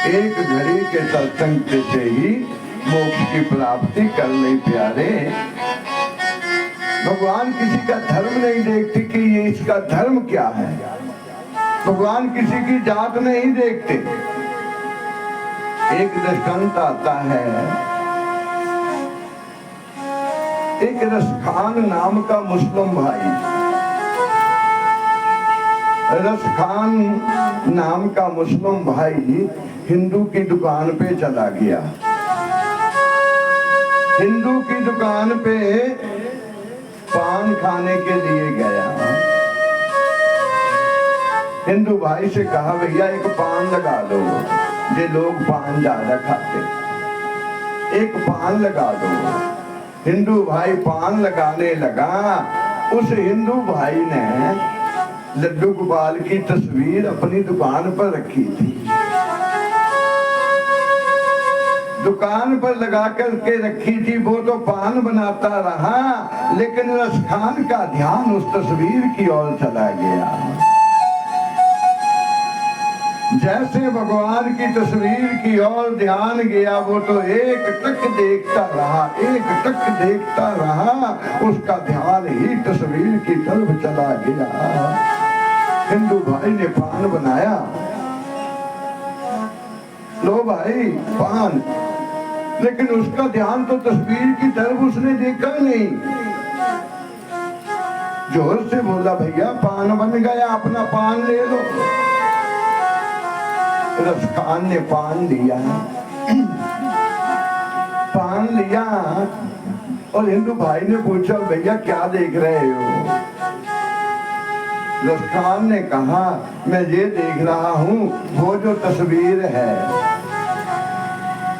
एक घड़ी के सत्संग से ही मोक्ष की प्राप्ति कर ले प्यारे। भगवान किसी का धर्म नहीं देखते कि ये इसका धर्म क्या है। भगवान किसी की जात नहीं देखते। एक दृष्टांत आता है, एक रसखान नाम का मुस्लिम भाई, रसखान नाम का मुस्लिम भाई हिंदू की दुकान पे चला गया। हिंदू की दुकान पे पान खाने के लिए गया। हिंदू भाई से कहा भैया एक पान लगा दो, ये लोग पान ज्यादा खाते, एक पान लगा दो। हिंदू भाई पान लगाने लगा। उस हिंदू भाई ने लड्डू गोपाल की तस्वीर अपनी दुकान पर रखी थी, दुकान पर लगा करके रखी थी। वो तो पान बनाता रहा, लेकिन रसखान का ध्यान उस तस्वीर की ओर चला गया। जैसे भगवान की तस्वीर की ओर ध्यान गया, वो तो एक टक देखता रहा, एक टक देखता रहा, उसका ध्यान ही तस्वीर की तरफ चला गया। हिंदू भाई ने पान बनाया, लो भाई पान, लेकिन उसका ध्यान तो तस्वीर की तरफ उसने देखा नहीं। जोर से बोला भैया पान बन गया, अपना पान ले लो। रसखान ने पान लिया, पान लिया और हिंदू भाई ने पूछा भैया क्या देख रहे हो। रसखान ने कहा मैं ये देख रहा हूँ, वो जो तस्वीर है,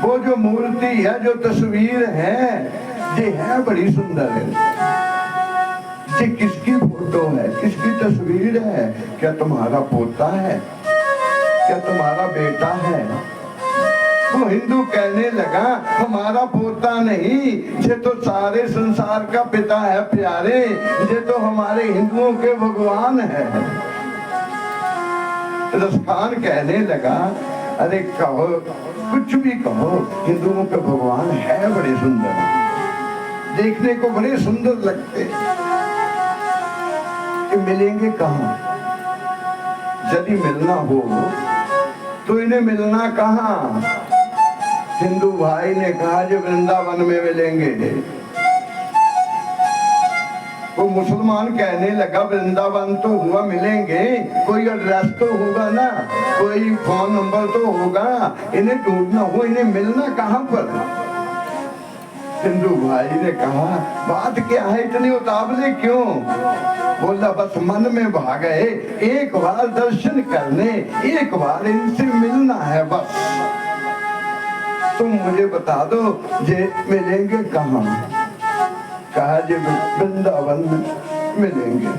वो जो मूर्ति है, जो तस्वीर है, ये है बड़ी सुंदर है। ये किसकी फोटो है, किसकी तस्वीर है? क्या तुम्हारा पोता है, क्या तुम्हारा बेटा है? वो हिंदू कहने लगा हमारा पोता नहीं, ये तो सारे संसार का पिता है प्यारे, ये तो हमारे हिंदुओं के भगवान है। रसखान कहने लगा अरे कहो कुछ भी कहो, हिंदुओं के भगवान है बड़े सुंदर, देखने को बड़े सुंदर लगते, कि मिलेंगे कहाँ? यदि मिलना हो तो इन्हें मिलना कहाँ? हिंदू भाई ने कहा जो वृंदावन में मिलेंगे। वो मुसलमान कहने लगा वृंदावन तो हुआ, मिलेंगे, कोई एड्रेस तो होगा ना, कोई फोन नंबर तो होगा, इन्हें ढूंढना हो, इन्हें मिलना कहाँ पर? हिंदू भाई ने कहा बात क्या है, इतनी उतावले क्यों? बोला बस मन में भाग गए, एक बार दर्शन करने, एक बार इनसे मिलना है बस। तुम मुझे बता दो ये मिलेंगे कहाँ? कहा जी वृंदावन में मिलेंगे।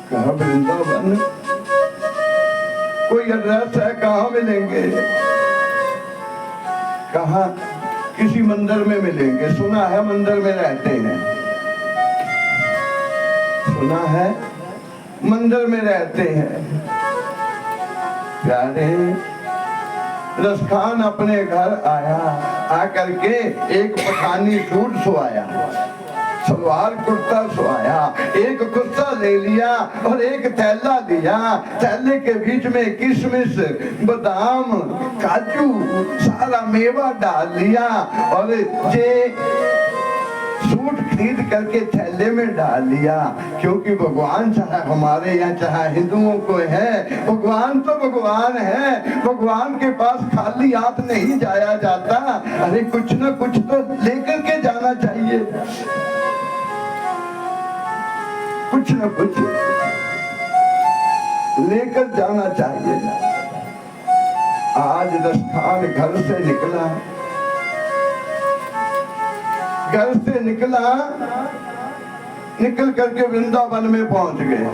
कहा वृंदावन कोई एड्रेस है, कहाँ मिलेंगे? कहा किसी मंदिर में मिलेंगे, सुना है मंदिर में रहते हैं, सुना है मंदिर में रहते हैं। प्यारे रसखान अपने घर आया, आकर के एक पठानी सूट सुआया, सलवार कुर्ता सुआया, एक कुर्ता ले लिया और एक थैला दिया, थैले के बीच में किशमिश, बादाम, काजू, सारा मेवा डाल लिया और ये सूट खरीद करके थैले में डाल लिया। क्योंकि भगवान चाहे हमारे यहाँ चाहे हिंदुओं को है, भगवान तो भगवान है, भगवान के पास खाली हाथ नहीं जाया जाता। अरे कुछ ना कुछ तो लेकर के जाना चाहिए, कुछ ना कुछ लेकर जाना चाहिए। आज रसखान घर से निकला, घर से निकला, निकल करके वृंदावन में पहुंच गया।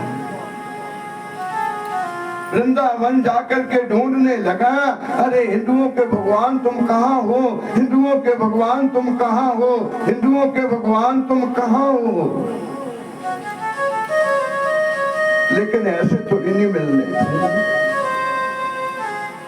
वृंदावन जाकर के ढूंढने लगा, अरे हिंदुओं के भगवान तुम कहाँ हो, हिंदुओं के भगवान तुम कहाँ हो, हिंदुओं के भगवान तुम कहाँ हो। लेकिन ऐसे थोड़ी नहीं मिलने,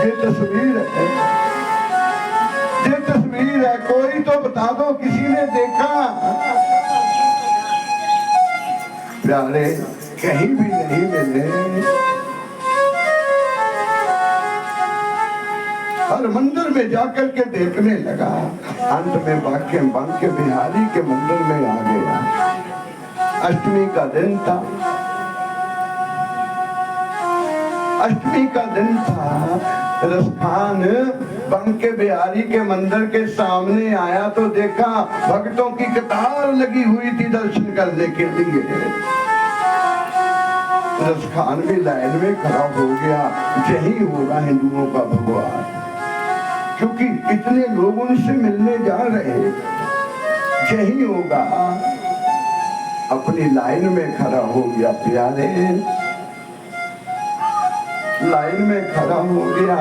ये तस्वीर है, ये तस्वीर है, कोई तो बता दो किसी ने देखा? प्यारे कहीं भी नहीं मिले। हर मंदिर में जाकर के देखने लगा, अंत में बांके बिहारी के मंदिर में आ गया। अष्टमी का दिन था, अष्टमी का दिन था। रसखान बांके बिहारी के मंदिर के सामने आया तो देखा भक्तों की कतार लगी हुई थी दर्शन करने के लिए। रसखान भी लाइन में खड़ा हो गया, यही होगा हिंदुओं का भगवान, क्योंकि इतने लोग उनसे मिलने जा रहे, यही होगा। अपनी लाइन में खड़ा हो गया प्यारे, लाइन में खड़ा हो गया।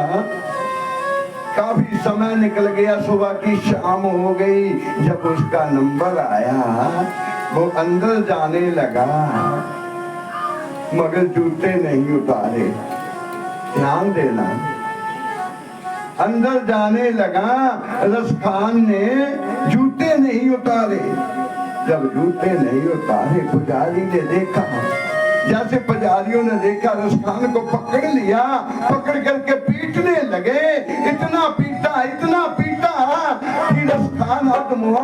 काफी समय निकल गया, सुबह की शाम हो गई। जब उसका नंबर आया वो अंदर जाने लगा, मगर जूते नहीं उतारे। ध्यान देना, अंदर जाने लगा, रसखान ने जूते नहीं उतारे। जब जूते नहीं उतारे, पुजारी ने देखा, जैसे पुजारियों ने देखा, रसखान को पकड़ लिया, पकड़ करके पीटने लगे। इतना पीटा कि रसखान आत्मा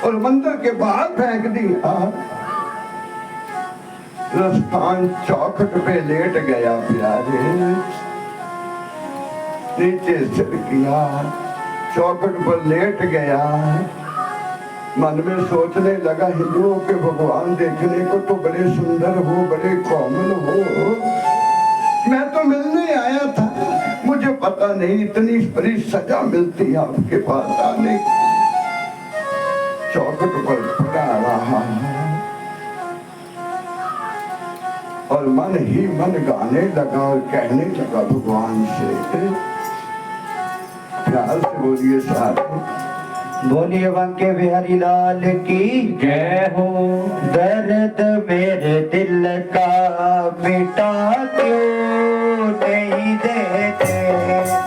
और मंदिर के बाहर फेंक दिया। रसखान चौखट पे लेट गया प्यारे, नीचे सिर किया, चौखट पर लेट गया। मन में सोचने लगा, हिंदुओं के भगवान देखने को तो बड़े सुंदर हो, बड़े कोमल हो, मैं तो मिलने आया था, मुझे पता नहीं इतनी बड़ी सजा मिलती आपके पास आने। चौखट पर पड़ा रहा और मन ही मन गाने लगा और कहने लगा भगवान से। प्यार से बोलिए साथ, बोलिए बांके बिहारी लाल की जय हो। दर्द मेरे दिल का मिटा क्यों नहीं देते,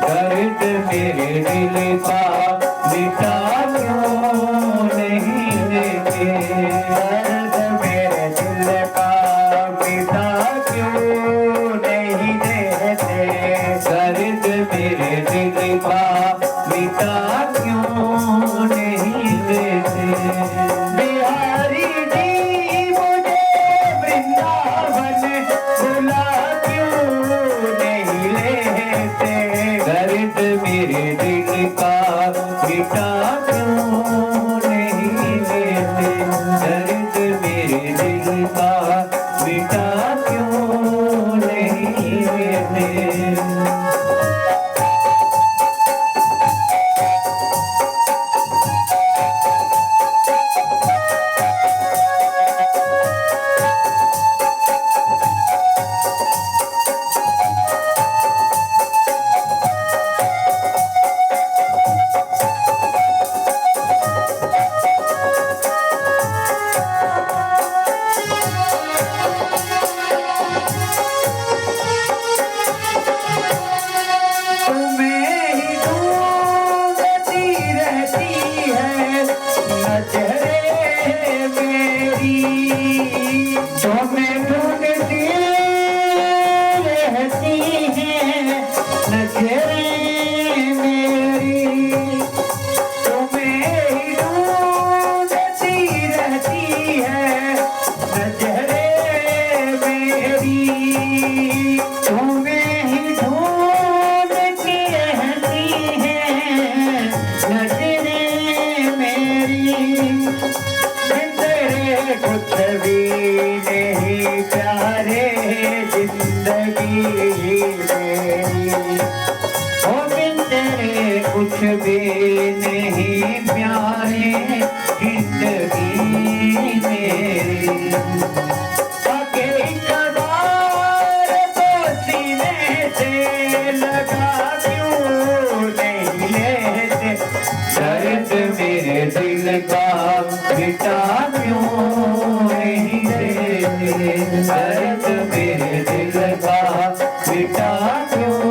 दर्द मेरे दिल का मिटा क्यों नहीं देते, दर्द मेरे दिल का मिटा क्यों नहीं देते, दर्द मेरे दिल का मिटा क्यों नहीं देते। बिहारी जी मुझे वृंदावन बुला क्यों नहीं लेते, दर्द मेरे दिल का मिटा क्यों नहीं लेते, दर्द मेरे दिल का मिटा क्यों नहीं लेते। कुछ भी नहीं प्यारे जिंदगी मेरी, आके कबार तो सीने से लगा क्यों नहीं लेते, दर्द मेरे दिल का मिटा क्यों नहीं देते, दर्द मेरे दिल का मिटा क्यों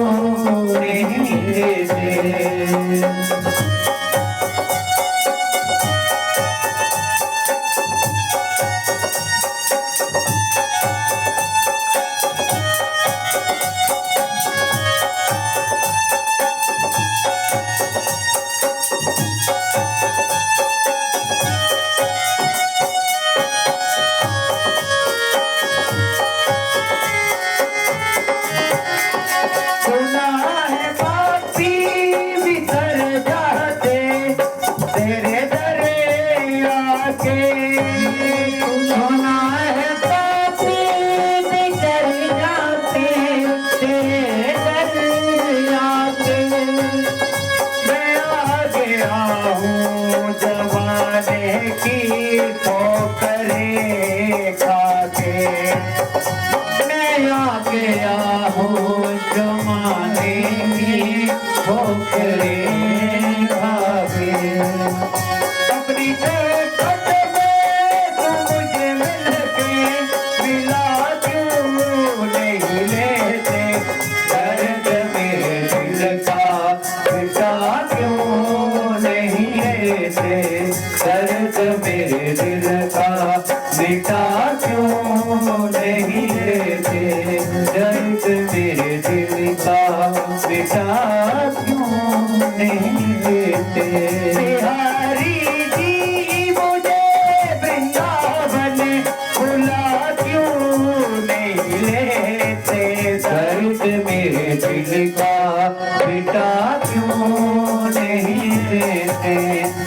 दिल का बेटा क्यों नहीं देते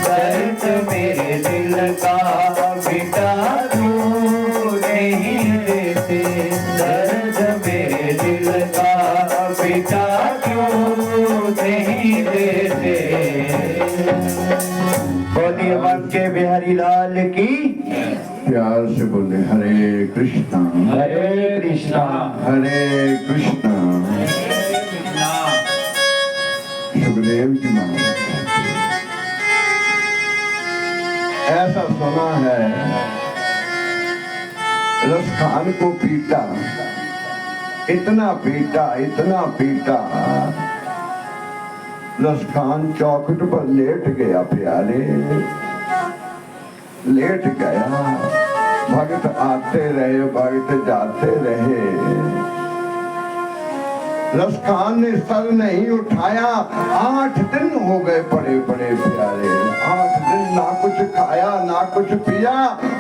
दर्द मेरे दिल का बेटा क्यों नहीं देते दर्द मेरे दिल का बेटा क्यों नहीं देते। बोलिए बन के बिहारी लाल की प्यार से बोले हरे कृष्णा हरे कृष्णा हरे कृष्णा। सुखदेव की माँ ऐसा सुना है, रसखान को पीटा, इतना पीटा इतना पीटा, रसखान चौखट पर लेट गया प्यारे, लेट गया। भक्त आते रहे भक्त जाते रहे, रसखान ने सर नहीं उठाया। 8 दिन हो गए पड़े पड़े प्यारे, 8 दिन ना कुछ खाया ना कुछ पिया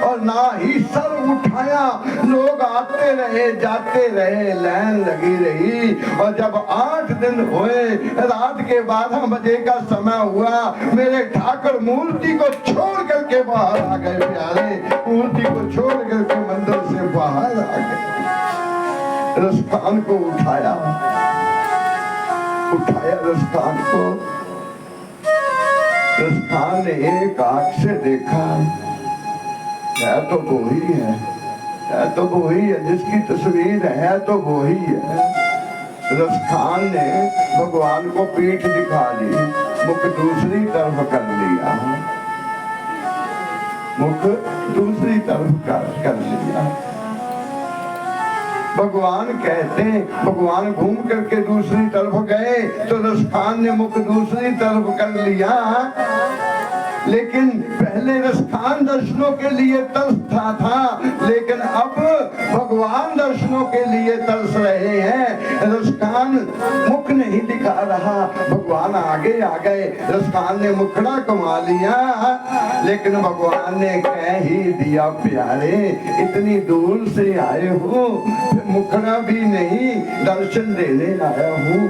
और ना ही सर उठाया। लोग आते रहे जाते रहे, लाइन लगी रही और जब 8 दिन हुए, रात के 12 बजे का समय हुआ, मेरे ठाकुर मूर्ति को छोड़ करके बाहर आ गए प्यारे, मूर्ति को छोड़ करके मंदिर से बाहर आ गए। रसखान को उठाया रसखान को। रसखान ने एक आंख से देखा, है तो वो ही है तो वो ही है जिसकी तस्वीर है तो वो ही है। रसखान ने भगवान को पीठ दिखा दी, मुख दूसरी तरफ कर लिया, मुख दूसरी तरफ कर लिया। भगवान कहते, भगवान घूम करके दूसरी तरफ गए तो रसखान ने मुख दूसरी तरफ कर लिया। लेकिन पहले रसखान दर्शनों के लिए तरसता था, लेकिन अब भगवान दर्शनों के लिए तरस रहे हैं। रसखान मुख नहीं दिखा रहा, भगवान आगे आ गए। रसखान ने मुखड़ा कमा लिया, लेकिन भगवान ने कह ही दिया प्यारे, इतनी दूर से आए हो, मुखड़ा भी नहीं, दर्शन देने आया हूँ।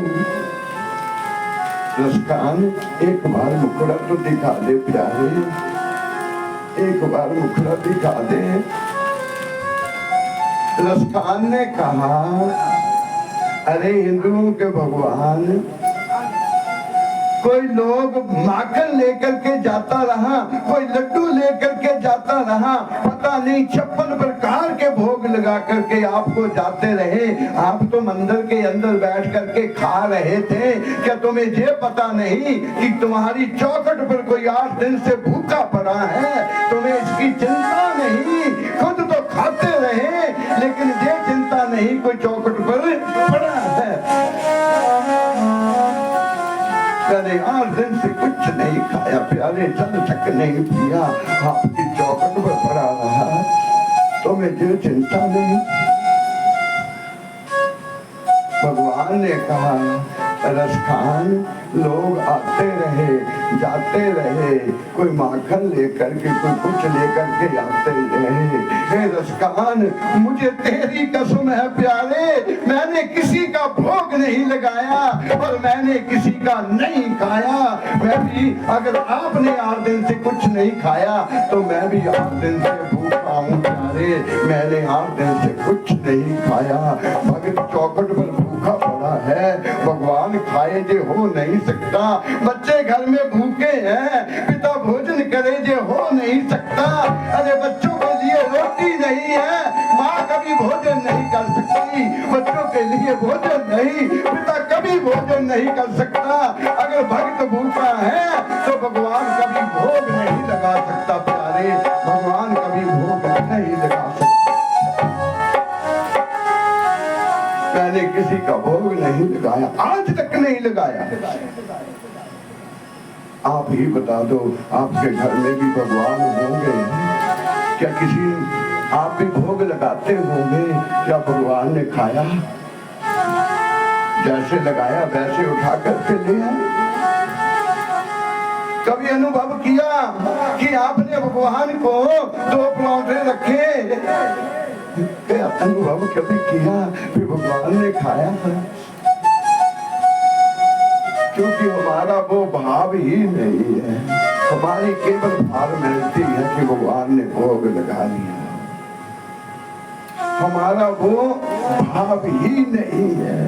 रसखान एक बार मुखड़ा तो दिखा दे प्यारे, एक बार मुखड़ा दिखा दे। रसखान ने कहा, अरे हिंदुओं के भगवान, कोई लोग माखन लेकर के जाता रहा, कोई लड्डू लेकर के जाता रहा, पता नहीं 56 प्रकार के भोग लगा करके आपको जाते रहे। आप तो मंदिर के अंदर बैठ करके खा रहे थे, क्या तुम्हें ये पता नहीं कि तुम्हारी चौखट पर कोई 8 दिन से भूखा पड़ा है? तुम्हें इसकी चिंता नहीं, खुद तो खाते रहे, लेकिन ये चिंता नहीं कोई चौखट पर पड़ा है। कभी 8 दिन से कुछ नहीं खाया प्यारे, जल तक नहीं पिया, आपकी चौखट पर पड़ा रहा, तुम्हें जो चिंता नहीं। भगवान ने कहा, रसखान लोग आते रहे जाते रहे, कोई माखन लेकर के कोई कुछ लेकर के आते रहे। हे रसखान, मुझे तेरी कसम है प्यारे, मैंने किसी का भोग नहीं लगाया और मैंने किसी का नहीं खाया। मैं भी, अगर आपने 8 दिन से कुछ नहीं खाया तो मैं भी 8 दिन से भूखा हूँ प्यारे, मैंने 8 दिन से कुछ नहीं खाया। भगत चौखट पर भूखा पड़ा है, भगवान खाए जे हो नहीं सकता। बच्चे घर में भूखे हैं, पिता भोजन करे जे हो नहीं सकता। अरे बच्चों के लिए रोटी नहीं है, माँ कभी भोजन नहीं कर सकती, बच्चों के लिए भोजन नहीं, पिता कभी भोजन नहीं कर सकता। अगर भक्त भूखा है तो भगवान कभी भोग नहीं लगा सकता प्यारे, भगवान कभी भोग नहीं लगा सकता। मैंने किसी का भोग नहीं लगाया, आज तक नहीं लगाया। आप ही बता दो, आपके घर में भी भगवान होंगे क्या? किसी आप भी भोग लगाते होंगे क्या? भगवान ने खाया, जैसे लगाया वैसे उठा करके ले आए। कभी अनुभव किया कि आपने भगवान को 2 पलौठे रखे? अनुभव कभी किया कि भगवान ने खाया? क्योंकि हमारा वो भाव ही नहीं है। हमारी केवल फॉर्मेलिटी है कि भगवान ने भोग लगा लिया, हमारा वो भाव ही नहीं है।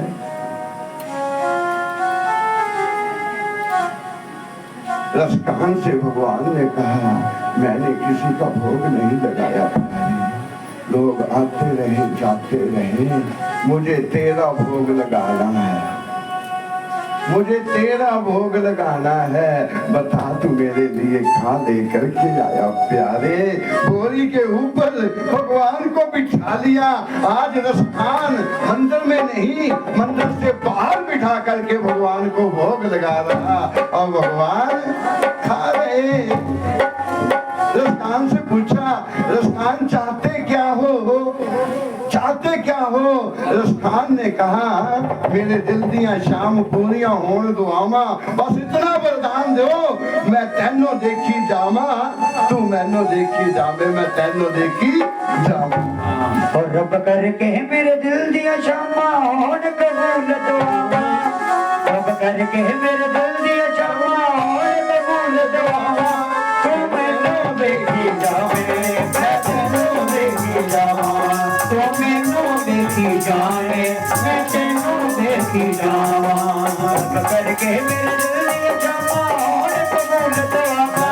रसकान से भगवान ने कहा, मैंने किसी का भोग नहीं लगाया, लोग आते रहे जाते रहे, मुझे तेरा भोग लगाना है, मुझे तेरा भोग लगाना है। बता तू मेरे लिए खा लेकर के आया प्यारे। बोरी के ऊपर भगवान को बिठा लिया। आज रसखान मंदिर में नहीं, मंदिर से बाहर बिठा करके भगवान को भोग लगा रहा और भगवान खा रहे। रसखान से पूछा, रसखान चाहते क्या हो, चाहते क्या हो? रसखान ने कहा, मेरे दिल दियां शाम पूरियां होने दुआवा, बस इतना वरदान दो, मैं तैनो देखी जावा, तू मैनो देखी जावे, मैं तैनो देखी जावा। और रब करके मेरे दिल दियां शामा होने कबूल दुआवा, रब करके मेरे दिल दियां शामा होने कबूल दुआवा, तू मैनो देखी जावे, मैं तैनो देखी जावा, तू मैनो देखी जावे, मैं तैनो देखी जावा। रब करके मेरे दिल दियां शामा होने कबूल दुआवा,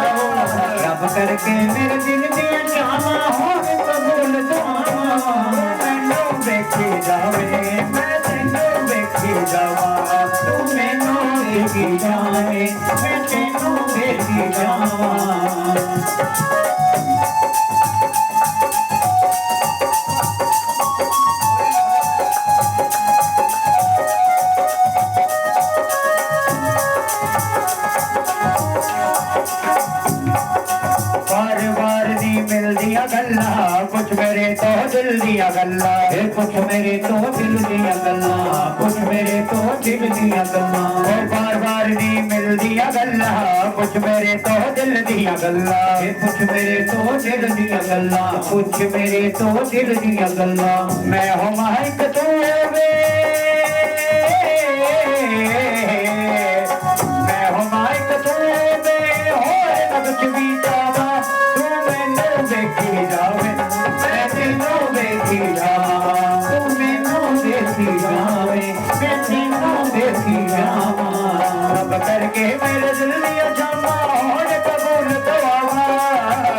रब करके मेरे दिल दियां शामा होने कबूल दुआवा, मैनो देखी जावे, मैं तैनो देखी जावा, तू मैनो देखी जावे, मैं तैनो देखी जावा। गल्ला कुछ मेरे तो दिल दिया गल्ला, कुछ मेरे तो दिल दिया गल्ला, कुछ मेरे तो दिल दिया गल्ला, बार बार नहीं मिल दिया गल्ला, कुछ मेरे तो दिल दिया गल्ला, कुछ मेरे तो दिल दिया गल्ला, कुछ मेरे तो दिल दिया गल्ला। मैं हूँ माइक तू वे, मैं हूँ माइक तू वे, हो कुछ भी जावा, तू मैंने देखी जावे, मैं तेनों देखी जावा, तू मैनों देखी जावे, मैं तेनों देखी जावा। रब करके मेरे दिल दिया जावा होने कबूल दुआवा,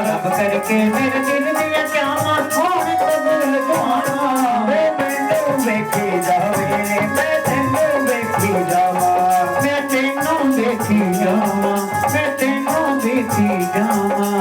रब करके मेरे दिल दिया जावा होने कबूल दुआवा, मैं तेनों देखी जावे, मैं तेनों देखी जावा, मैं तेनों देखी जावा, मैं तेनों देखी जावा।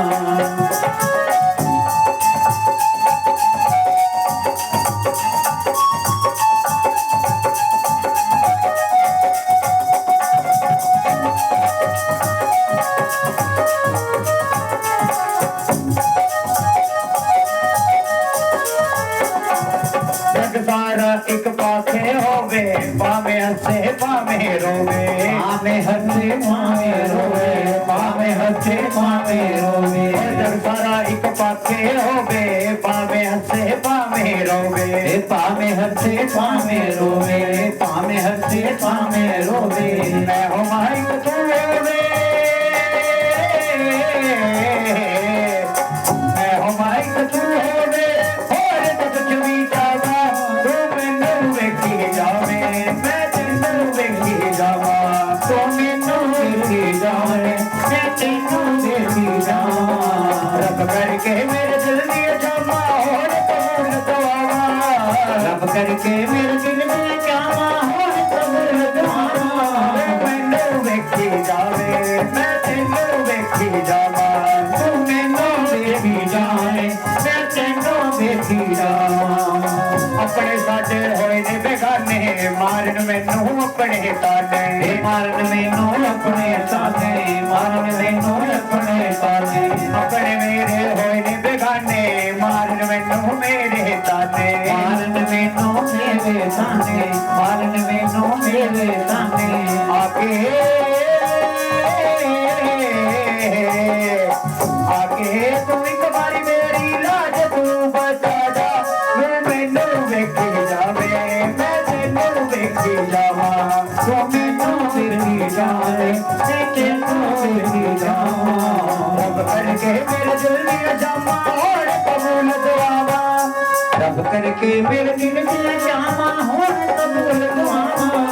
सारा एक पासे होवे, पावे हंसे पावे रोवे, पावे हंसे पावे रोवे, पावे हंसे पावे रोवे। जग सारा एक पासे होवे, पावे हंसे पावे रोवे, पावे हंसे पावे रोवे, पावे हंसे पावे रोवे। मैं हूँ माइक तू वे, मैं हूँ माइक तू वे, और तो कुछ भी जावा, तू मैनू देखी जावे, मैं तेनू देखी जावा, तू मैनू देखी जावे, मैं तेनू देखी जावा। रब करके मेरे दिल दिया जावा होने कबूल दुआवा, रब करके मेरे दिल दिया जावा होने कबूल दुआवा, मैनू देखी जावे, मैं तेनू देखी जावा, तू मैनू देखी जावे, मैं तेनू देखी जावा। अपने साडे होए ने बेगाने, मारन मैनू अपने ताने, मारन मैनू अपने ताने, मारन मैनू अपने ताने। अपने मेरे होए ने बेगाने, मारन मैनू मेरे ताने, मारन मैनू मेरे ताने, मारन मैनू मेरे ताने। आके आके तू एक बारी मेरी लाज तू बचा जा, तू मैनू देखी जावे, मैं तेनू देखी जावा, तू मैनू देखी जाने मैं तेनू वेखी जावां रब करके मेरे दिल दिया जामा होण कबूल दुआवा रब करके मेरे दिल दिया जामा होण कबूल दुआवा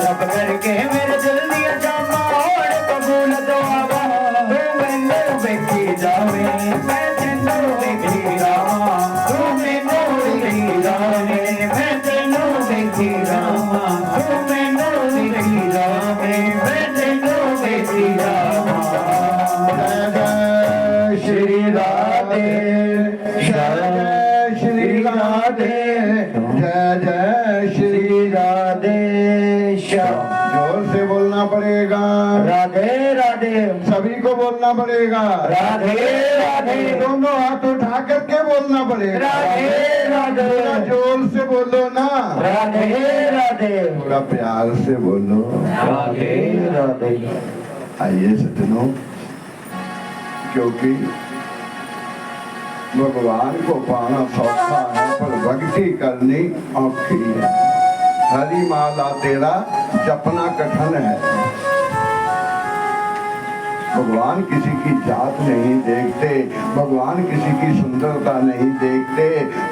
रब करके मेरे दिल दिया जामा होण कबूल दुआवा तू मैनू वेखी जावे मैं तेनू वेखी जावां तू मैनू वेखी जावे मैं तेनू वेखी जावां तू मैनू वेखी जावे मैं तेनू वेखी जावां श्री राधे जय श्री राधे जय जय श्री राधे श्याम। जोर से बोलना पड़ेगा राधे राधे सभी को बोलना पड़ेगा राधे राधे दोनों हाथ उठा करके बोलना पड़ेगा राधे राधे थोड़ा जोर से बोलो ना राधे राधे थोड़ा प्यार से बोलो राधे राधे। आइए सज्जनों क्योंकि भगवान को पाना सौखा है पर भक्ति करनी औखी है। हरि माला तेरा जपना कठिन है। भगवान किसी की जात नहीं देखते, भगवान किसी की सुंदरता नहीं देखते,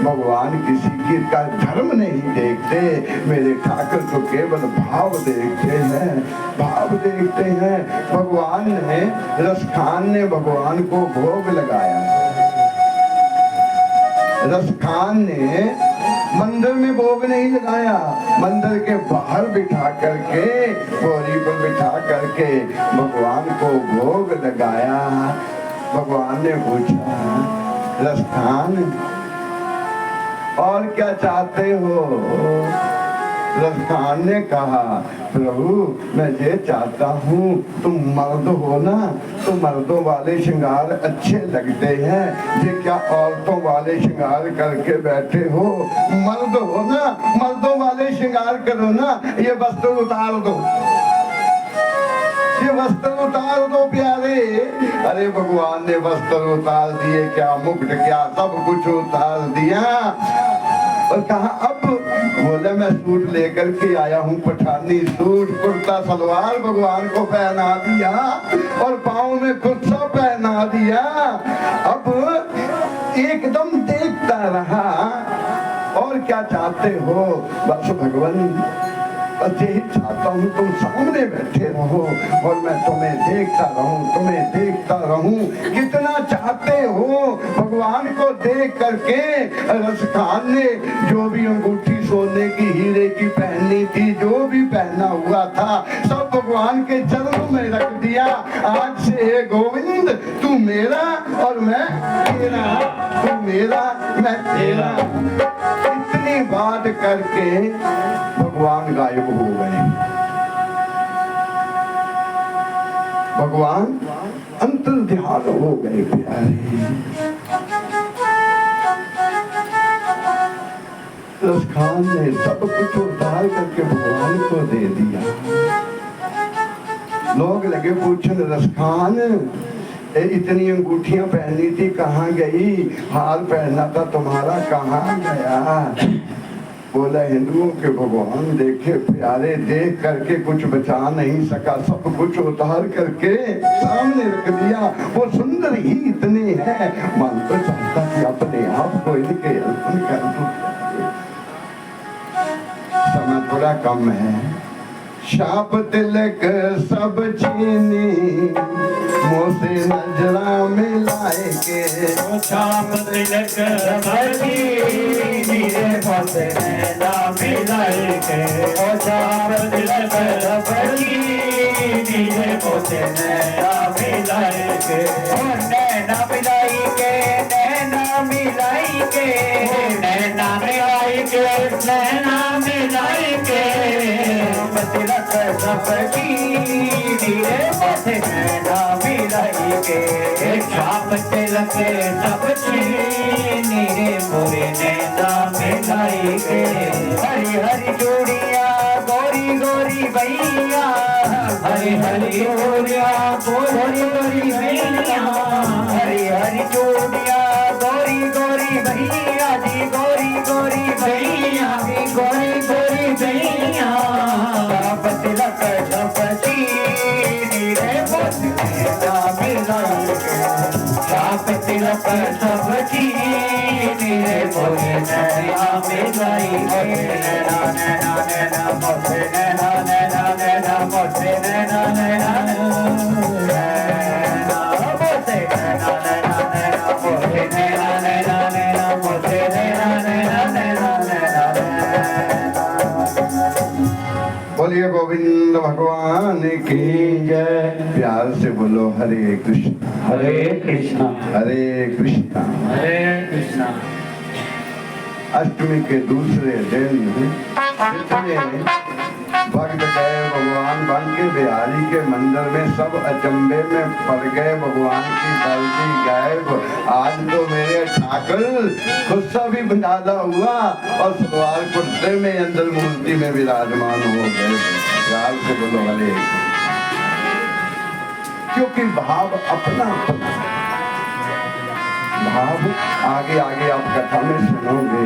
भगवान किसी की का धर्म नहीं देखते। मेरे ठाकुर तो केवल भाव देखते हैं, भाव देखते हैं। भगवान ने रसखान ने भगवान को भोग लगाया। रसखान ने मंदिर में भोग नहीं लगाया, मंदिर के बाहर बिठा करके बोरी पर बिठा करके भगवान को भोग लगाया। भगवान ने पूछा रसखान और क्या चाहते हो? रसखान ने कहा प्रभु मैं ये चाहता हूँ, तुम मर्द हो ना तो मर्दों वाले श्रृंगार अच्छे लगते हैं, ये क्या औरतों वाले श्रृंगार करके बैठे हो? मर्द हो ना मर्दों वाले श्रृंगार करो ना, ये वस्त्र उतार दो, ये वस्त्र उतार दो प्यारे। अरे भगवान ने वस्त्र उतार दिए, क्या मुकुट क्या सब कुछ उतार दिया और कहा अब बोले मैं सूट लेकर के आया हूँ, पठानी सूट कुर्ता सलवार भगवान को पहना दिया और पाँव में कुर्ता पहना दिया। अब एकदम देखता रहा और क्या चाहते हो? बस भगवान बस यही चाहता हूँ तुम सामने बैठे रहो और मैं तुम्हें देखता रहूं, तुम्हें देखता रहूं। कितना चाहते हो? भगवान को देख करके रसखान ने जो भी अंगूठी सोने की हीरे की पहननी थी, जो भी पहना हुआ था सब भगवान के चरणों में रख दिया। आज से हे गोविंद तू मेरा और मैं तेरा, तू मेरा मैं तेरा। इतनी बात करके भगवान गायब हो गए। भगवान अंतर्ध्यान हो गए प्यारे। रसखान ने सब कुछ उतार करके भगवान को दे दिया। लोग लगे पूछने रसखान इतनी अंगूठियां पहनी थी कहाँ गई? हार पहना था तुम्हारा कहाँ गया? बोला हिंदुओं के भगवान देखे प्यारे, देख करके कुछ बचा नहीं सका, सब कुछ उतार करके सामने रख दिया। वो सुंदर ही इतने हैं, मन तो चाहता कि अपने आप को इनके अर्पण कर दूं। समय थोड़ा कम है। शाप तिलक सब चीनी मोसे नजरा मिलाए के, शाप तिलक सब चीनी मोसे नजरा मिलाए के, शाप तिलक सब चीनी मोसे नजरा मिलाए के, नैना मिलाई के, नैना मिलाई के, नैना मिलाई के, नैना मिलाई के, तिलक सब चीनी मोसे नैना मिलाई के, शाप तिलक सब चीनी मोरे नैना मिलाई के, हरी हरी चूड़ियां गोरी गोरी भैया, हरी हरी चूड़ियां गोरी गोरी भैया, हरी हरी चूड़ियां गोरी गोरी भैया जी, गोरी गोरी भैया जी, गोरी गोरी भैया, शाप तिलक सब चीनी सब मेरे मोहे नैना में गाई नैना नैना नैना मोहे नैना नैना नैना मोहे नैना नैना नैना मोहे नैना नैना नैना मोहे नैना नैना नैना मोहे नैना नैना नैना नैना। बोलिए गोविंद भगवान की जय। प्यार से बोलो हरे कृष्ण हरे कृष्णा हरे कृष्ण। हरे कृष्णा। अष्टमी के दूसरे दिन जितने भक्त गए भगवान बांके बिहारी के मंदिर में सब अचंभे में पड़ गए। भगवान की बल्दी गायब। आज तो मेरे ठाकुर गुस्सा भी ज्यादा हुआ और सलवार कुर्ते में अंदर मूर्ति में विराजमान हो गए। प्यार से बोलो हरे। क्योंकि भाव अपना अपना भाव आगे आगे आप कथा में सुनोगे।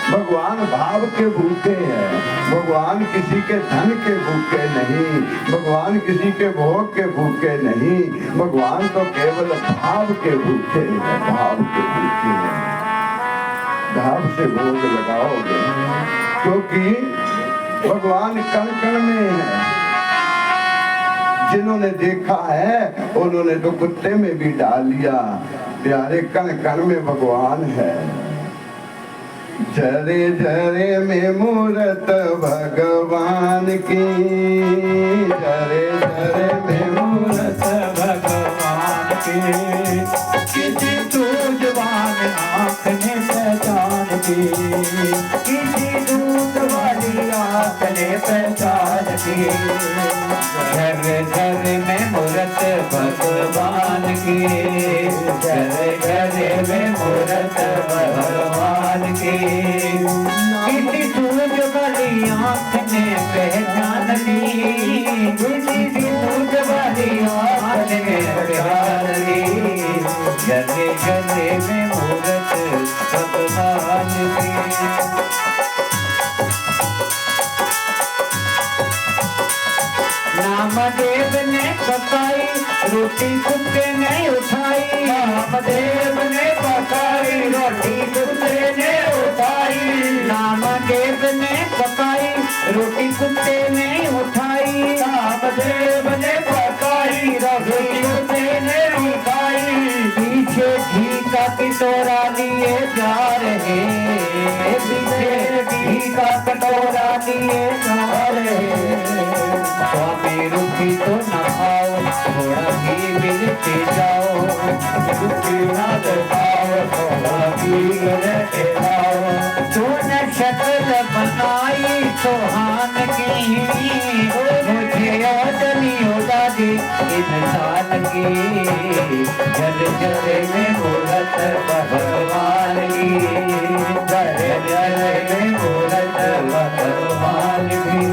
भगवान भाव के भूखे हैं। भगवान किसी के धन के भूखे नहीं। भगवान किसी के भोग के भूखे नहीं। भगवान तो केवल भाव के भूखे हैं। भाव के भूखे हैं। भाव से भोग लगाओगे क्योंकि भगवान कण कण में है। जिन्होंने देखा है उन्होंने तो कुत्ते में भी डाल लिया। प्यारे कण कण में भगवान है। जरे जरे में मूरत भगवान की। जरे जरे में मूरत भगवान की। किसी दूध वाली आँख ने पहचान की। किसी दूध वाली आँख ने पहचान की। घर घर में मूरत भगवान की। घर घर में मूरत भगवान की। किसी दूध वाली आँख ने पहचान ली। किसी दूध वाली आँख ने पहचान ली। गले गले में मूरत भगवान की। नामदेव ने पकाई रोटी कुत्ते ने उठाई। नामदेव ने पकाई रोटी कुत्ते ने उठाई। नामदेव ने पकाई रोटी कुत्ते ने उठाई। नामदेव ने पकाई रोटी कुत्ते ने उठाई। पीछे घी का कटोरा लिए जा रहे। पीछे घी का कटोरा लिए जा रहे। स्वामी रुकी तो न आओ थोड़ा घी मिलते जाओ। रुकी न आओ थोड़ा घी मिलते जाओ। तूने शक्ल बनाई सुहान की। मुझे यादनी उड़ा दी इंसान की। जल जल में मूरत भगवान की। जल जल में मूरत भगवान की।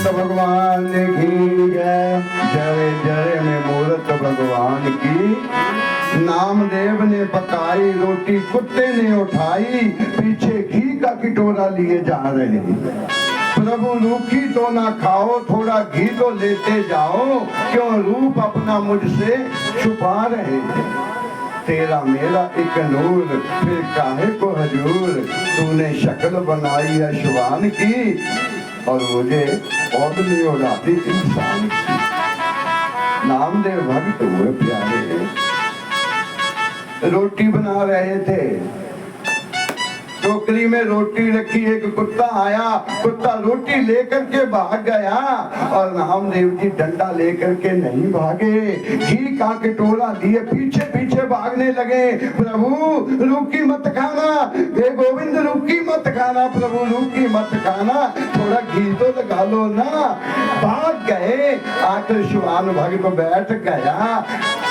भगवान की जय। जय जय में मूरत भगवान की। नामदेव ने पकाई रोटी कुत्ते ने उठाई। पीछे घी का कटोरा लिए जा रहे। प्रभु रूखी तो ना खाओ थोड़ा घी तो लेते जाओ। क्यों रूप अपना मुझसे छुपा रहे थे। तेरा मेरा एक नूर फिर काहे को हजूर। तूने शक्ल बनाई है शुभान की और मुझे औदनी उड़ाती इंसान की। नामदेव भक्त हुए प्यारे। रोटी बना रहे थे। टोकरी में रोटी रखी। एक कुत्ता आया। कुत्ता रोटी लेकर के भाग गया और नामदेव जी डंडा लेकर के नहीं भागे। घी का कटोरा दिए पीछे पीछे भागने लगे। प्रभु रूखी मत खाना। हे गोविंद रूखी मत खाना। प्रभु रूखी मत खाना। थोड़ा घी तो लगा लो ना। भाग गए। आकर शुभान भक्त बैठ गया।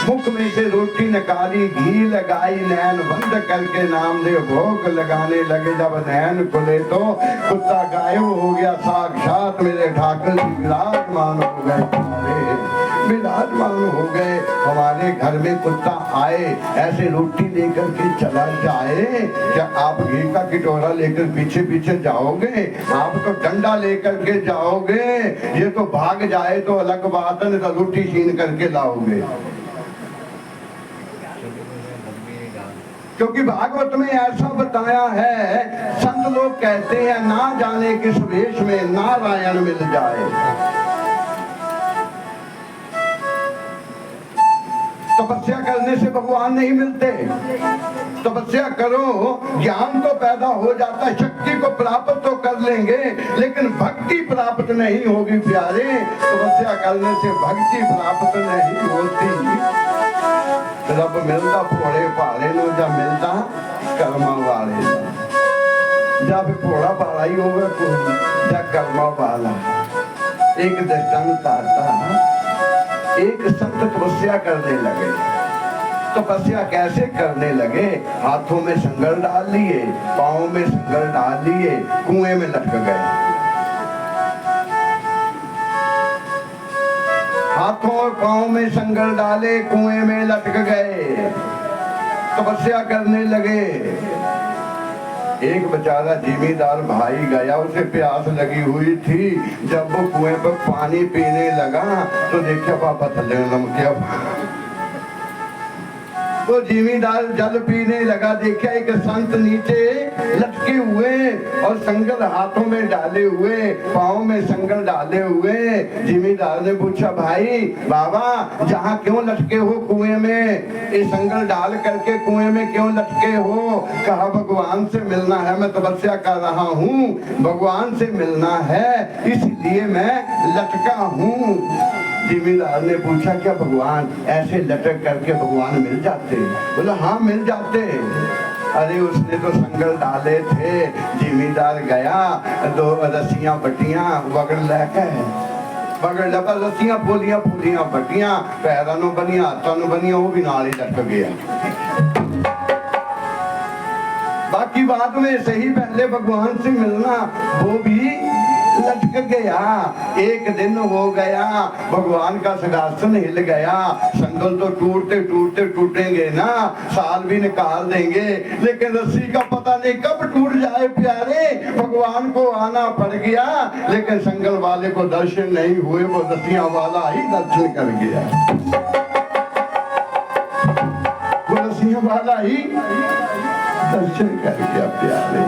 मुख में से रोटी निकाली घी लगाई। नैन बंद करके नामदेव भोग लगाने लगे। जब नैन खुले तो कुत्ता गायब हो गया। साक्षात मेरे ठाकुर जी विराजमान हो गए। विराजमान हो गए। हमारे घर में कुत्ता आए ऐसे रोटी लेकर के चला जाए। क्या आप घी का कटोरा लेकर पीछे पीछे जाओगे? आप तो डंडा लेकर के जाओगे। ये तो भाग जाए तो अलग बात है। तो रोटी छीन करके लाओगे। क्योंकि भागवत में ऐसा बताया है, संत लोग कहते हैं ना जाने किस वेश में नारायण मिल जाए। तपस्या करने से भगवान नहीं मिलते। तपस्या करो, ज्ञान तो पैदा हो जाता है, शक्ति को प्राप्त तो कर लेंगे, लेकिन भक्ति प्राप्त नहीं होगी प्यारे। तपस्या करने से भक्ति प्राप्त नहीं होती। रब मिलता भोले भाले नो, जा मिलता कर्मा वाले जा फिर भोला भाला ही होगा कोई, जा कर्मा वाला। एक दृष्टांत आता, एक संत तपस्या करने लगे। तपस्या कैसे करने लगे? हाथों में संगल डाल लिए, पाँव में संगल डाल लिए, कुएं में लटक गए। हाथों और पाँव में संगल डाले, कुएं में लटक गए, तपस्या करने लगे। एक बेचारा जिमीदार भाई गया, उसे प्यास लगी हुई थी। जब वो कुएं पर पानी पीने लगा तो देखा पापा थले नमकिया। तो जिमीदार जल पीने लगा, देखा एक संत नीचे लटके हुए और संगल हाथों में डाले हुए, पाँव में संगल डाले हुए। जिमीदार ने पूछा, भाई बाबा जहाँ क्यों लटके हो कुएं में? ये संगल डाल करके कुएं में क्यों लटके हो? कहा भगवान से मिलना है, मैं तपस्या कर रहा हूँ, भगवान से मिलना है इसलिए मैं लटका हूँ। जिमीदार ने पूछा, क्या भगवान ऐसे लटक करके भगवान मिल जाते? बोला हाँ मिल जाते। अरे उसने तो संगल डाले थे। जिमीदार गया, 2 रस्सियां बटियां वगड़ लेके बगड़ लगा, रस्सियां पोलियां पोलियां बटियां, पैरों नो बनिया हाथों नो बनिया, वो भी नाल ही लटक गया। बाकी बाद में सही, पहले भगवान से मिलना वो भी लटक गया। एक दिन हो गया, भगवान का सिंहासन हिल गया। संगल तो टूटते टूटते टूटेंगे ना, साल भी निकाल देंगे, लेकिन रस्सी का पता नहीं कब टूट जाए प्यारे। भगवान को आना पड़ गया, लेकिन संगल वाले को दर्शन नहीं हुए, वो रस्सियां वाला ही दर्शन कर गया। वो रस्सियां वाला ही दर्शन कर गया प्यारे।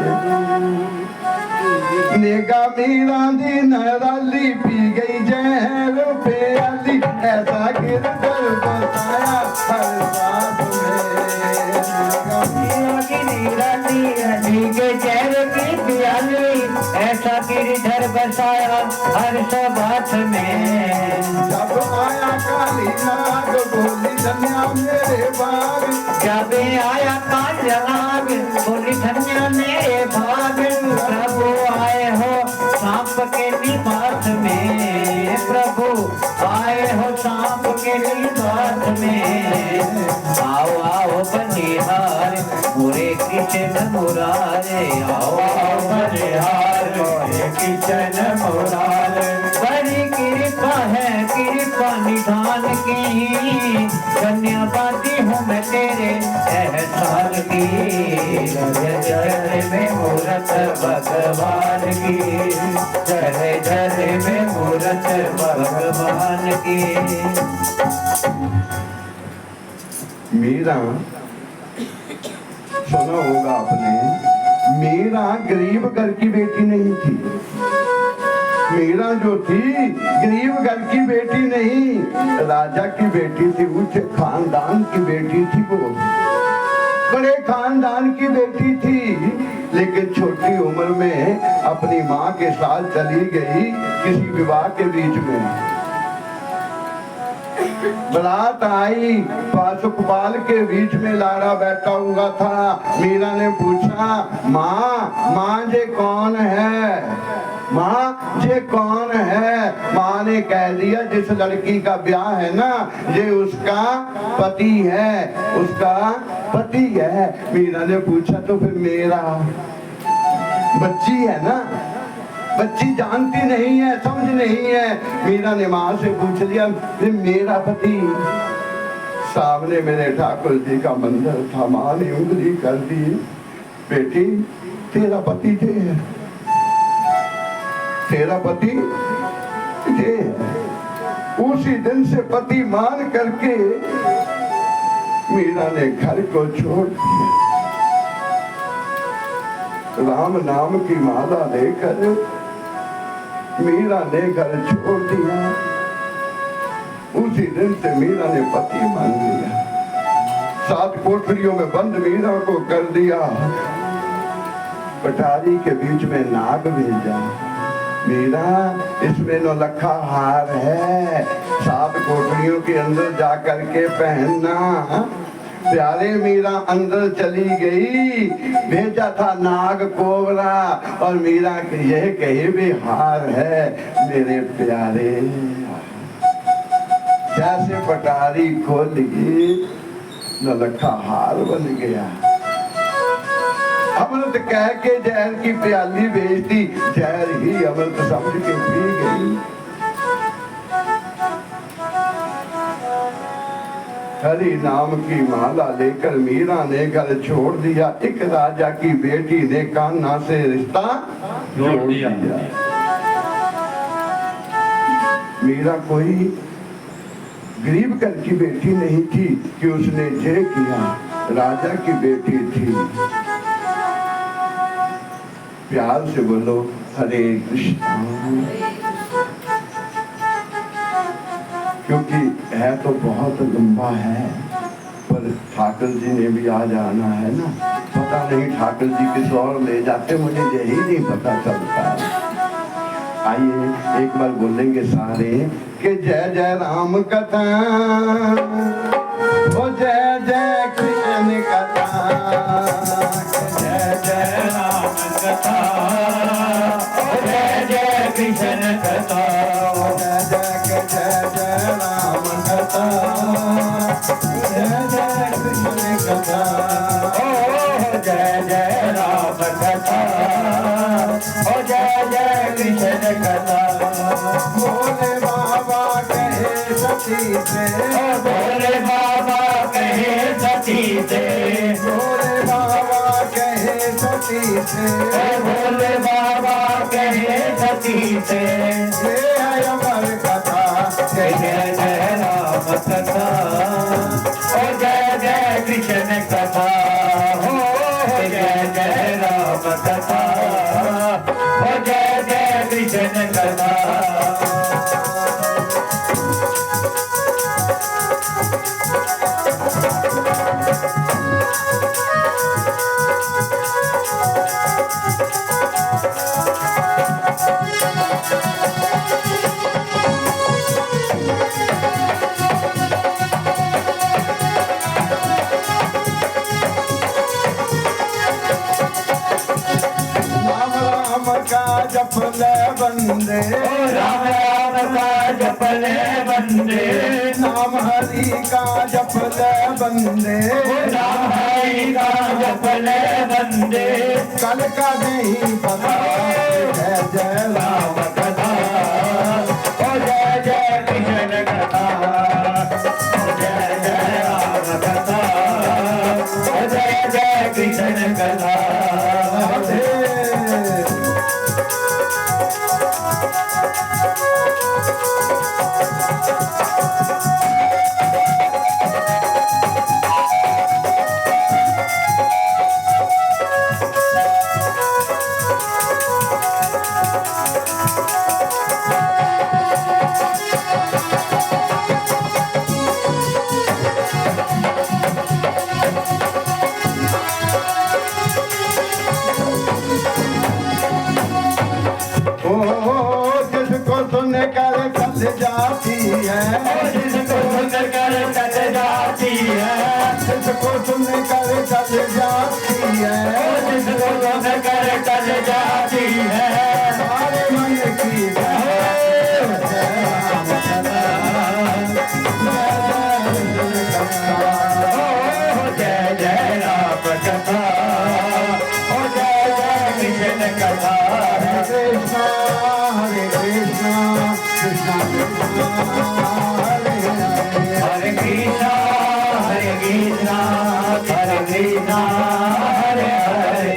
नेगा मीरा दी नराली पी गई जहर प्याली, ऐसा गिरधर बताया हर बात में। पी गई जहर की प्याली, ऐसा गिरधर बसाया हर बात में। जब आया काली नाग बोली धन्या मेरे भाग, जब आया काली नाग बोली धन्या मेरे भाग। प्रभु आए हो सांप के निवास में, प्रभु आए हो सांप के निवास में। आओ आओ बनिहार मोरे कृष्ण मुरारे, आओ आओ बनिहार मोरे कृष्ण मुरारे। बड़ी कृपा है कृपा निधान की, धन्यवादी हूँ मैं तेरे एहसान की। जय जय में मूरत भगवान की, जय जय में मूरत भगवान की। मीरा, सुना होगा आपने, मीरा गरीब घर की बेटी नहीं थी। मीरा जो थी गरीब घर की बेटी नहीं, राजा की बेटी थी, उच्च खानदान की बेटी थी। वो बड़े खानदान की बेटी थी, लेकिन छोटी उम्र में अपनी माँ के साथ चली गई किसी विवाह के बीच में। बारात आई, सुखपाल के बीच में लाड़ा बैठा हुआ था। मीरा ने पूछा, माँ जे कौन है? माँ जे कौन है? माँ ने कह दिया, जिस लड़की का ब्याह है ना, ये उसका पति है, उसका पति है। मीरा ने पूछा, तो फिर मेरा? बच्ची है ना, बच्ची जानती नहीं है, समझ नहीं है। मीरा ने माँ से पूछ लिया, मेरा पति? सामने मेरे ठाकुर जी का मंदिर था। माँ ने उंगली कर दी, बेटी तेरा पति ये है, तेरा पति ये है। उसी दिन से पति मान करके मीरा ने घर को छोड़ दिया। राम नाम की माला लेकर मीरा ने घर छोड़ दिया। उसी दिन से मीरा ने पति मान लिया। 7 कोठरियों में बंद मीरा को कर दिया। पटारी के बीच में नाग भेजा, मीरा इसमें नौलखा हार है, 7 कोठरियों के अंदर जाकर के पहनना। प्यारे मीरा अंदर चली गई, भेजा था नाग कोबरा और मीरा यह कहे भी हार है मेरे प्यारे। जैसे पटारी खोली नौलखा हार बन गया। अमृत कह के जहर की प्याली बेचती, जहर ही अमृत समझ के पी गई। हरि नाम की माला लेकर मीरा ने घर छोड़ दिया। एक राजा की बेटी ने कान्हा से रिश्ता जोड़ दिया। मीरा कोई गरीब घर की बेटी नहीं थी कि उसने जय किया, राजा की बेटी थी। प्यार से बोलो हरे कृष्णा, क्योंकि है तो बहुत लंबा है, पर ठाकुर जी ने भी आ जाना है ना। पता नहीं ठाकुर जी किस और ले जाते, मुझे यही नहीं पता चलता है। आइए एक बार बोलेंगे सारे कि जय जय राम कथा, ओ जय जय कृष्ण कथा, जय जय राम कथा, जय जय कृष्ण कथा, जय जय राम कथा, जय जय कृष्ण कथा, ओ जय जय राम कथा, ओ जय जय कृष्ण कथा। भोले बाबा कहे सती से, भोले बाबा कहे सती से, भोले बाबा कहे सती से, भोले बाबा कहे सती से। ये है अमर कथा, जय जय राम कथा, ओ जय जय कृष्ण कथा, हो जय जय राम कथा, ओ जय जय कृष्ण कथा। जप ले बंदे, राम राम का जप ले बंदे, नाम हरि का जप ले बंदे, राम हरि का जप ले बंदे। कल का नहीं पता, जय जय राम कथा, ओ जय जय कृष्ण कथा, ओ जय जय राम कथा, ओ जय जय कृष्ण कथा। जिसको सुनकर कल जाती है, जिसको सुनकर कल जाती है, जिसको सुनकर कल जाती है, जिसको सुनकर कल जाती है। सारे मन की जय जय राम कथा, ओ जय जय कृष्ण कथा। हरे कृष्णा कृष्णा कृष्णा हरे हरे, हरे कृष्णा हरे कृष्णा हरे कृष्णा हरे हरे,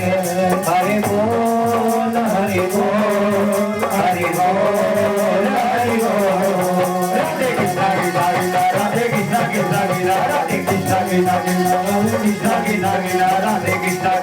हरे बोल हरे बोल हरे बोल हरे बोल। राधे कृष्णा कृष्णा कृष्णा राधे कृष्णा कृष्णा कृष्णा राधे कृष्णा कृष्णा कृष्णा राधे कृष्णा कृष्णा कृष्णा राधे कृष्णा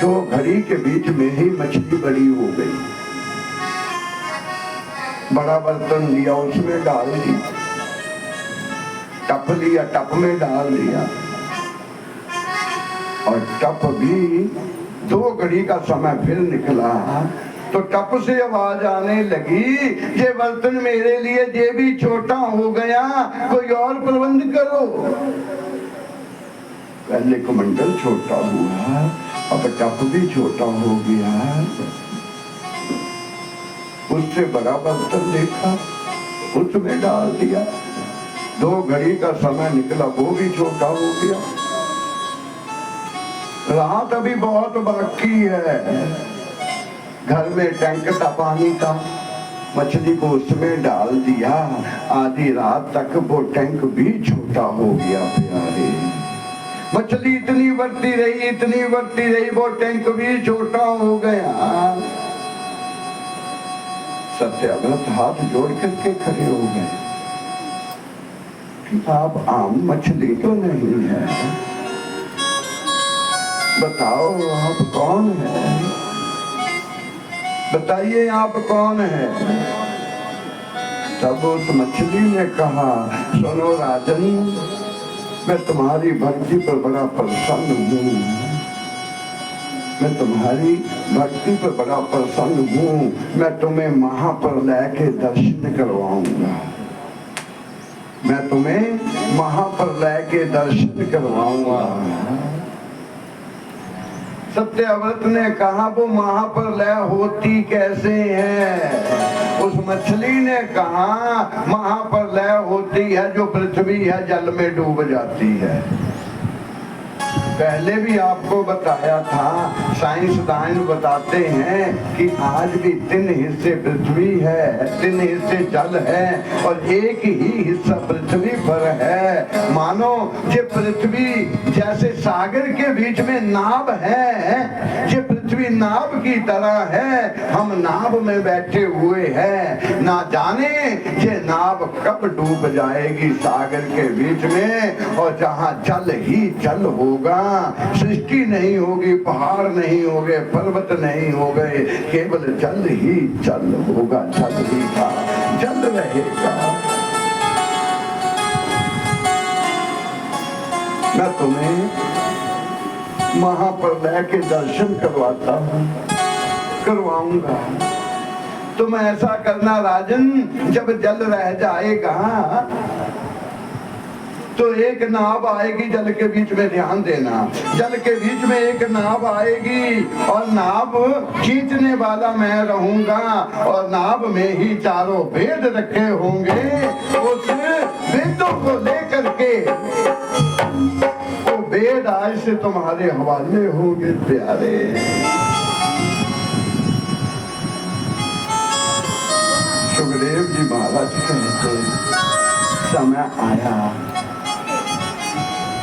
दो घड़ी के बीच में ही मछली बड़ी हो गई। बड़ा बर्तन लिया, उसमें डाल दी, टप लिया, टप में डाल दिया, और टप भी 2 घड़ी का समय फिर निकला तो टप से आवाज आने लगी, ये बर्तन मेरे लिए ये भी छोटा हो गया, कोई और प्रबंध करो। पहले कमंडल छोटा हुआ, अब टप भी छोटा हो गया। उससे बड़ा बर्तन देखा, उसमें डाल दिया, 2 घड़ी का समय निकला, वो भी छोटा हो गया। रात अभी बहुत बाकी है। घर में टैंक था पानी का, मछली को उसमें डाल दिया, आधी रात तक वो टैंक भी छोटा हो गया। प्यारे, मछली इतनी बढ़ती रही, इतनी बढ़ती रही, वो टैंक भी छोटा हो गया। सत्याव्रत हाथ जोड़ करके खड़े हो गए कि आप आम मछली तो नहीं है, बताओ आप कौन है, बताइए आप कौन है। तब उस मछली ने कहा, सुनो राजन, मैं तुम्हारी भक्ति पर बड़ा प्रसन्न हूँ, मैं तुम्हारी भक्ति पर बड़ा प्रसन्न हूँ, मैं तुम्हें महाप्रलय के दर्शन करवाऊंगा, मैं तुम्हें महाप्रलय के दर्शन करवाऊंगा। सत्यव्रत ने कहा, वो महाप्रलय होती कैसे है? उस मछली ने कहा, महाप्रलय होती है जो पृथ्वी है जल में डूब जाती है। पहले भी आपको बताया था, साइंसदान बताते हैं कि आज भी 3 हिस्से पृथ्वी है, 3 हिस्से जल है और एक ही हिस्सा पृथ्वी पर है। मानो ये पृथ्वी जैसे सागर के बीच में नाव है, ये पृथ्वी नाव की तरह है, हम नाव में बैठे हुए हैं, ना जाने ये नाव कब डूब जाएगी सागर के बीच में, और जहाँ जल ही जल होगा, सृष्टि नहीं होगी, पहाड़ नहीं होंगे, पर्वत नहीं हो गए, केवल जल ही जल होगा, जल ही था, जल रहेगा। मैं तुम्हें महाप्रलय के दर्शन करवाता हूँ, करवाऊंगा। तुम ऐसा करना राजन, जब जल रह जाएगा तो एक नाव आएगी जल के बीच में, ध्यान देना, जल के बीच में एक नाव आएगी और नाव खींचने वाला मैं रहूंगा, और नाव में ही 4 वेद रखे होंगे। उस वेदों को लेकर के वो वेद आज से तुम्हारे हवाले होंगे। प्यारे, सुखदेव जी महाराज कहते, समय आया,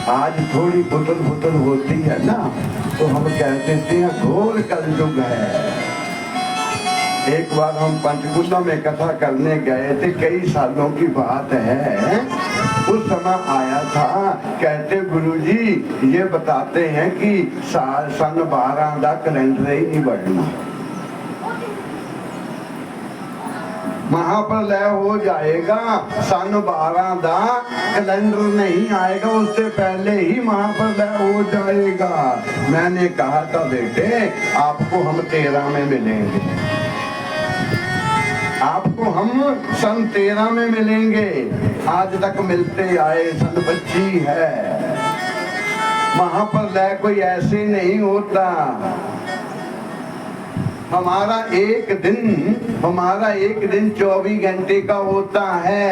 आज थोड़ी बुतल बुतल होती है ना, तो हम कहते थे घोर कलयुग है। एक बार हम पंचकुला में कथा करने गए थे, कई सालों की बात है। उस समय आया था, कहते गुरुजी ये बताते हैं कि सन 12 का कैलेंडर ही नहीं बढ़ना, महाप्रलय हो जाएगा, सन 12 का कैलेंडर नहीं आएगा, उससे पहले ही महाप्रलय हो जाएगा। मैंने कहा था बेटे आपको हम 13 में मिलेंगे, आपको हम सन 13 में मिलेंगे। आज तक मिलते आए, सन 25 है। महाप्रलय कोई ऐसे नहीं होता। हमारा एक दिन 24 घंटे का होता है,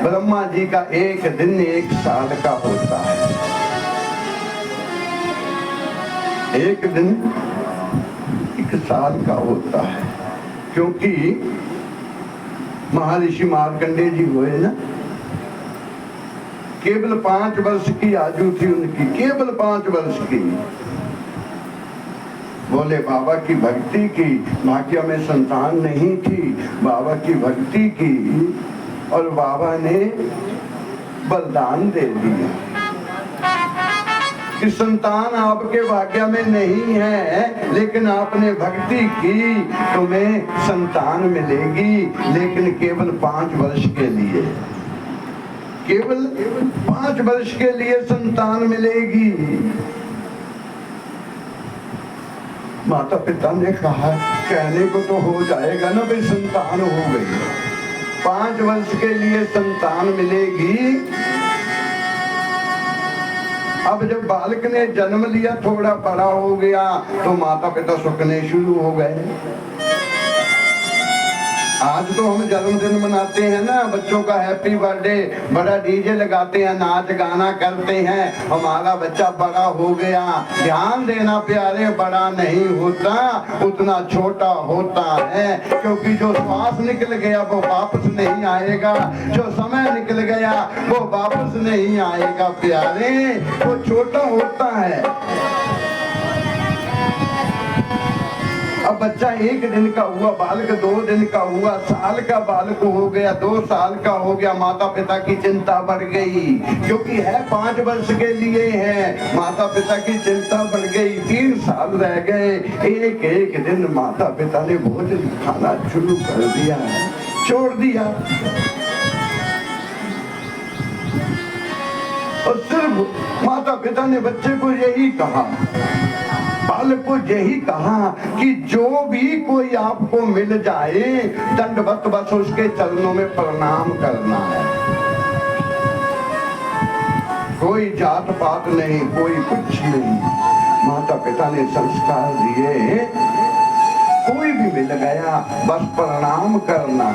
ब्रह्मा जी का एक दिन 1 साल का होता है। एक दिन 1 साल का होता है, क्योंकि महर्षि मार्कंडेय जी हुए ना, केवल 5 वर्ष की आयु थी उनकी, केवल 5 वर्ष की। बोले बाबा की भक्ति की, भाग्य में संतान नहीं थी, बाबा की भक्ति की और बाबा ने बलिदान दे दिया। कि संतान आपके भाग्य में नहीं है, लेकिन आपने भक्ति की, तुम्हें संतान मिलेगी, लेकिन केवल 5 वर्ष के लिए, केवल 5 वर्ष के लिए संतान मिलेगी। माता पिता ने कहा, कहने को तो हो जाएगा ना भाई, संतान हो गई, 5 वर्ष के लिए संतान मिलेगी। अब जब बालक ने जन्म लिया, थोड़ा बड़ा हो गया, तो माता पिता सुखने शुरू हो गए। आज तो हम जन्मदिन मनाते हैं ना, बच्चों का हैप्पी बर्थडे, बड़ा डीजे लगाते हैं, नाच गाना करते हैं, हमारा बच्चा बड़ा हो गया। ध्यान देना प्यारे, बड़ा नहीं होता, उतना छोटा होता है, क्योंकि जो श्वास निकल गया वो वापस नहीं आएगा, जो समय निकल गया वो वापस नहीं आएगा प्यारे, वो छोटा होता है। अब बच्चा 1 दिन का हुआ, बालक 2 दिन का हुआ, साल का बालक हो गया, 2 साल का हो गया, माता पिता की चिंता बढ़ गई, क्योंकि है 5 वर्ष के लिए है, माता पिता की चिंता बढ़ गई। 3 साल रह गए, एक दिन माता पिता ने भोजन खाना शुरू कर दिया, छोड़ दिया, और सिर्फ माता पिता ने बच्चे को यही कहा, बालक को यही कहा कि जो भी कोई आपको मिल जाए, दंडवत बस उसके चरणों में प्रणाम करना है, कोई जात पात नहीं, कोई कुछ नहीं। माता पिता ने संस्कार दिए, कोई भी मिल गया बस प्रणाम करना।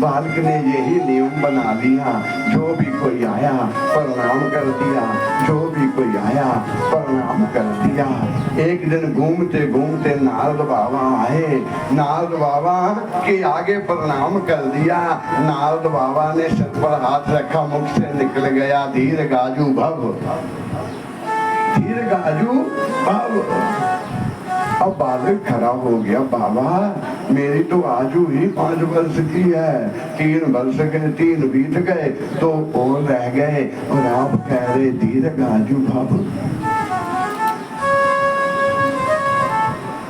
बालक ने यही नियम बना लिया, जो भी कोई आया प्रणाम कर दिया, जो भी कोई आया प्रणाम कर दिया। एक दिन घूमते घूमते नारद बाबा आए, नारद बाबा के आगे प्रणाम कर दिया। नारद बाबा ने सिर पर हाथ रखा, मुख से निकल गया, दीर्घायु भव, दीर्घायु भव। अब बालक खड़ा हो गया, बाबा मेरी तो आजू ही 5 वर्ष की है, 3 वर्ष गए, 3 बीत गए, तो और रह गए, और आप कह रहे दीर्घायु भव।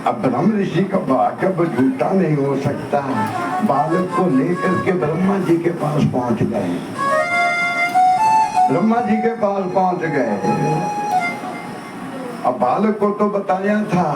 अब ब्रह्म ऋषि का वाक्य झूठा नहीं हो सकता। बालक को लेकर के ब्रह्मा जी के पास पहुंच गए, ब्रह्मा जी के पास पहुंच गए। अब बालक को तो बताया था,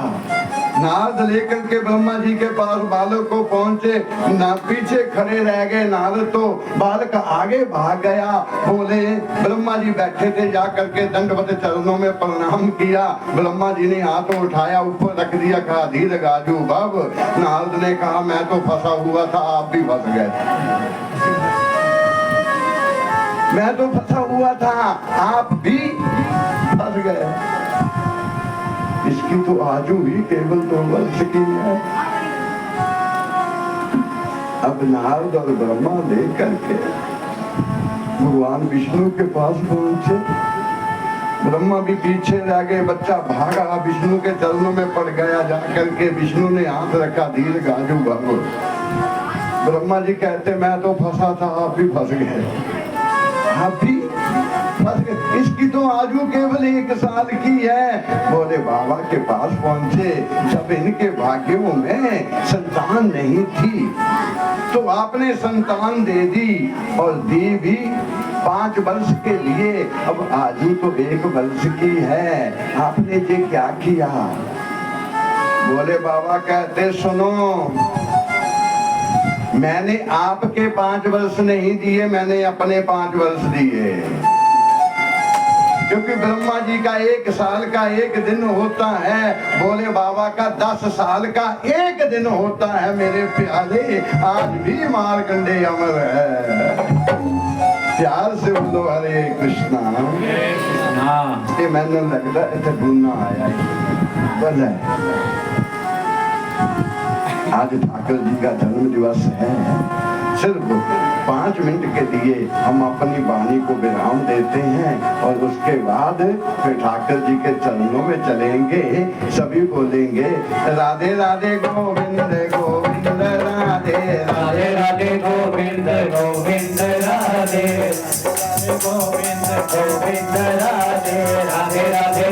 नारद लेकर के ब्रह्मा जी के पास बालक को पहुंचे, ना पीछे खड़े रह गए नारद, तो बालक आगे भाग गया। बोले ब्रह्मा जी बैठे थे, जा करके दंडवत चरणों में प्रणाम किया। ब्रह्मा जी ने हाथ उठाया, ऊपर रख दिया, कहा दीर्घायु भव। नारद ने कहा मैं तो फंसा हुआ था, आप भी फंस गए, मैं तो फंसा हुआ था, आप भी फंस गए। इसकी तो आजू ही केवल 2 वर्ष की है। अब नारद और ब्रह्मा लेकर के भगवान विष्णु के पास पहुंचे। ब्रह्मा भी पीछे रह गए, बच्चा भागा, विष्णु के चरणों में पड़ गया, जाकर के विष्णु ने हाथ रखा, दीर्घायु भव। ब्रह्मा जी कहते मैं तो फंसा था, आप भी फंस गए, आप भी फंस गए। इसकी तो आयु केवल 1 साल की है। बोले बाबा के पास पहुंचे, जब इनके भाग्यों में संतान नहीं थी, तो आपने संतान दे दी, और दी भी 5 वर्ष के लिए। अब आयु तो 1 वर्ष की है, आपने ये क्या किया? बोले बाबा कहते सुनो, मैंने आपके 5 वर्ष नहीं दिए, मैंने अपने 5 वर्ष दिए, क्योंकि ब्रह्मा जी का 1 साल का 1 दिन होता है, भोले बाबा का 10 साल का 1 दिन होता है। मेरे प्यारे आज भी मार्कंडे अमर है। प्यार से बोलो हरे कृष्णा। ये मैंने लगता है गुना आया बोले। आज ठाकुर जी का जन्म दिवस है, सिर्फ 5 मिनट के लिए हम अपनी वाणी को विराम देते हैं, और उसके बाद फिर ठाकुर जी के चरणों में चलेंगे। सभी बोलेंगे राधे राधे गोविंद गोविंद राधे राधे राधे गोविंद गोविंद राधे गोविंद गोविंद राधे राधे राधे